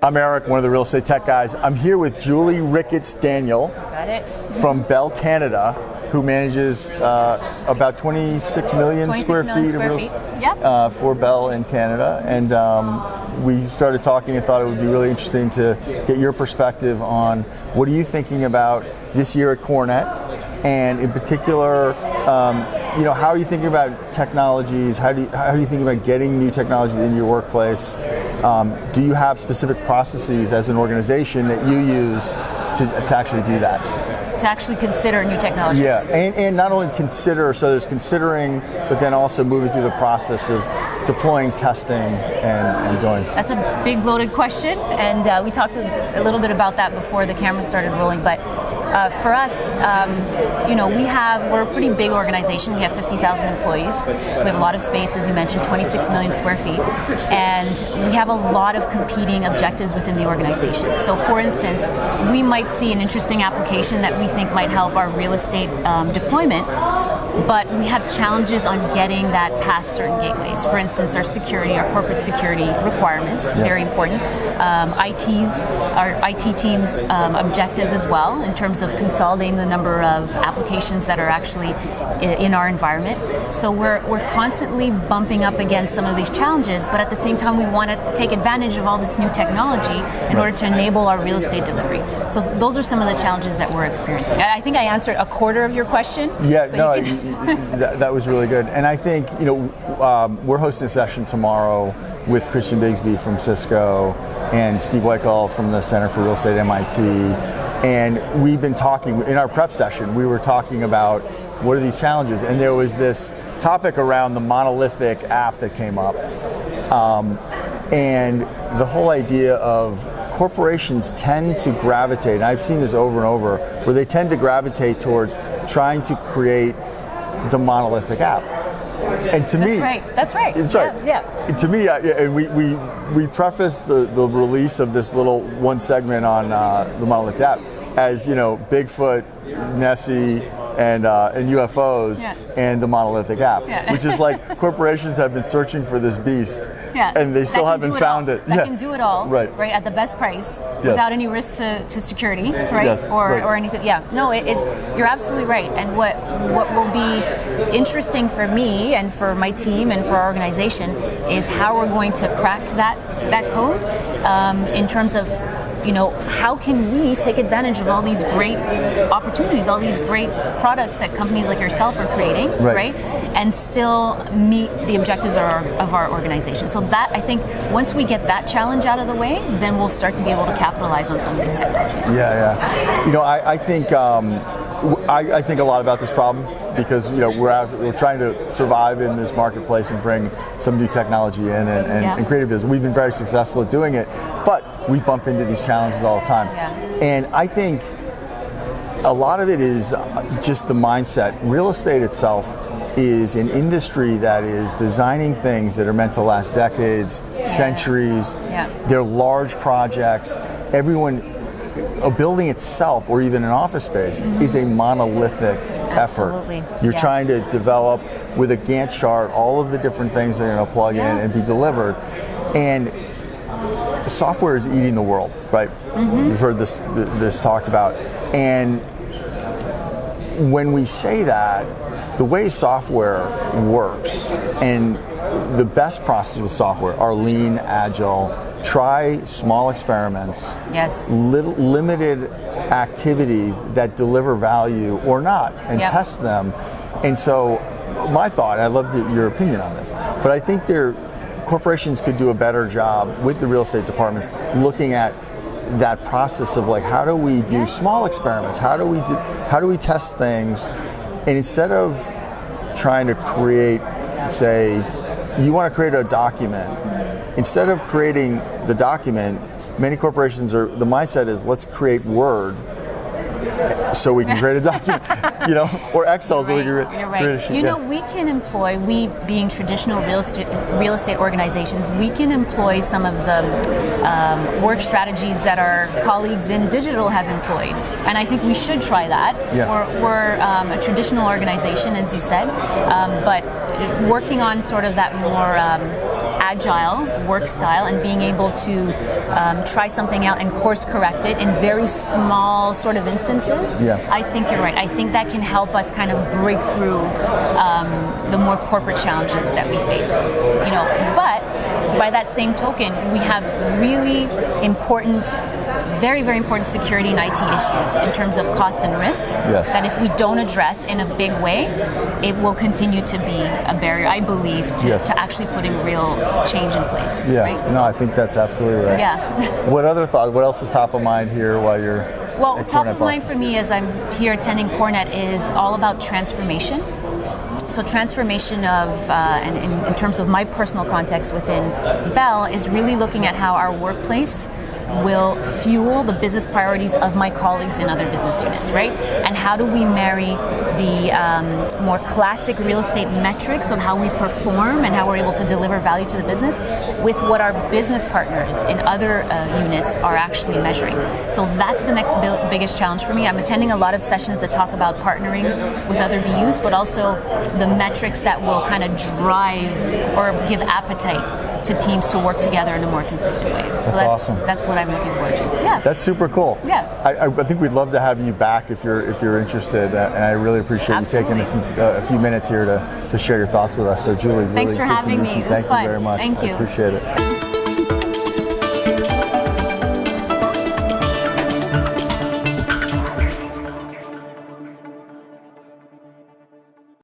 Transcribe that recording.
I'm Eric, one of the real estate tech guys. I'm here with Julie Ricketts Daniel from Bell Canada, who manages about 26 million square feet for Bell in Canada. And we started talking and thought it would be really interesting to get your perspective on what are you thinking about this year at Coronet, and in particular, how are you thinking about technologies? How are you thinking about getting new technologies in your workplace? Do you have specific processes as an organization that you use to actually do that? To actually consider new technologies. Yeah, and not only consider, so there's considering, but then also moving through the process of deploying, testing, and going. That's a big loaded question, and we talked a little bit about that before the camera started rolling, but for us, we're a pretty big organization. We have 50,000 employees. We have a lot of space, as you mentioned, 26 million square feet, and we have a lot of competing objectives within the organization. So for instance, we might see an interesting application that we think might help our real estate deployment, but we have challenges on getting that past certain gateways. For instance, our security, our corporate security requirements, very important. Our IT team's objectives as well, in terms of consolidating the number of applications that are actually in our environment. So we're constantly bumping up against some of these challenges, but at the same time we want to take advantage of all this new technology in order to enable our real estate delivery. So those are some of the challenges that we're experiencing. I think I answered a quarter of your question. Yeah, so that was really good. And I think, we're hosting a session tomorrow with Christian Bigsby from Cisco and Steve Weichel from the Center for Real Estate at MIT. And we've been talking, in our prep session, we were talking about what are these challenges? And there was this topic around the monolithic app that came up. And the whole idea of corporations tend to gravitate, and I've seen this over and over, where they tend to gravitate towards trying to create the monolithic app. And to me, that's right. It's right. Yeah. To me, and we prefaced the release of this little one segment on the monolithic app as Bigfoot, Nessie, and UFOs, and the monolithic app, which is like corporations have been searching for this beast, and they still haven't found it. That can do it all, right, at the best price, without any risk to security, or anything. Yeah, no, you're absolutely right. And what will be interesting for me and for my team and for our organization is how we're going to crack that code in terms of, how can we take advantage of all these great opportunities, all these great products that companies like yourself are creating, right? And still meet the objectives of our organization. So that, I think, once we get that challenge out of the way, then we'll start to be able to capitalize on some of these technologies. I think a lot about this problem because we're trying to survive in this marketplace and bring some new technology in and create a business. We've been very successful at doing it, but we bump into these challenges all the time. And I think a lot of it is just the mindset. Real estate itself is an industry that is designing things that are meant to last decades, centuries. They're large projects. A building itself, or even an office space, is a monolithic effort. You're trying to develop with a Gantt chart all of the different things that are going to plug in and be delivered. And software is eating the world, right? You've heard this talked about. And when we say that, the way software works, and the best process with software are lean, agile. Try small experiments, limited activities that deliver value or not, and test them. And so my thought, I'd love your opinion on this, but I think corporations could do a better job with the real estate departments looking at that process of like, how do we do small experiments? How do we test things? And instead of trying to create, say, you want to create a document, instead of creating the document, many corporations the mindset is, let's create Word so we can create a document, or Excel so we can create a sheet. We can employ, we being traditional real estate organizations, we can employ some of the work strategies that our colleagues in digital have employed. And I think we should try that. We're a traditional organization, as you said, but working on sort of that more agile work style and being able to try something out and course correct it in very small sort of instances, I think you're right. I think that can help us kind of break through the more corporate challenges that we face. But by that same token, we have really important, very, very important security and IT issues in terms of cost and risk that if we don't address in a big way, it will continue to be a barrier, I believe, to actually putting real change in place. Right? No, I think that's absolutely right. What other thoughts? What else is top of mind here while you're Well, top of mind for me as I'm here attending CoreNet is all about transformation. So transformation of, and in terms of my personal context within Bell, is really looking at how our workplace will fuel the business priorities of my colleagues in other business units, right? And how do we marry the more classic real estate metrics of how we perform and how we're able to deliver value to the business with what our business partners in other units are actually measuring. So that's the next biggest challenge for me. I'm attending a lot of sessions that talk about partnering with other BUs, but also the metrics that will kind of drive or give appetite to teams to work together in a more consistent way. That's awesome. That's what I'm looking forward to. Yeah. That's super cool. Yeah. I think we'd love to have you back if you're interested, and I really appreciate you taking a few minutes here to share your thoughts with us. So Julie, really thanks for having me. Thank you very much. Thank you. I appreciate it.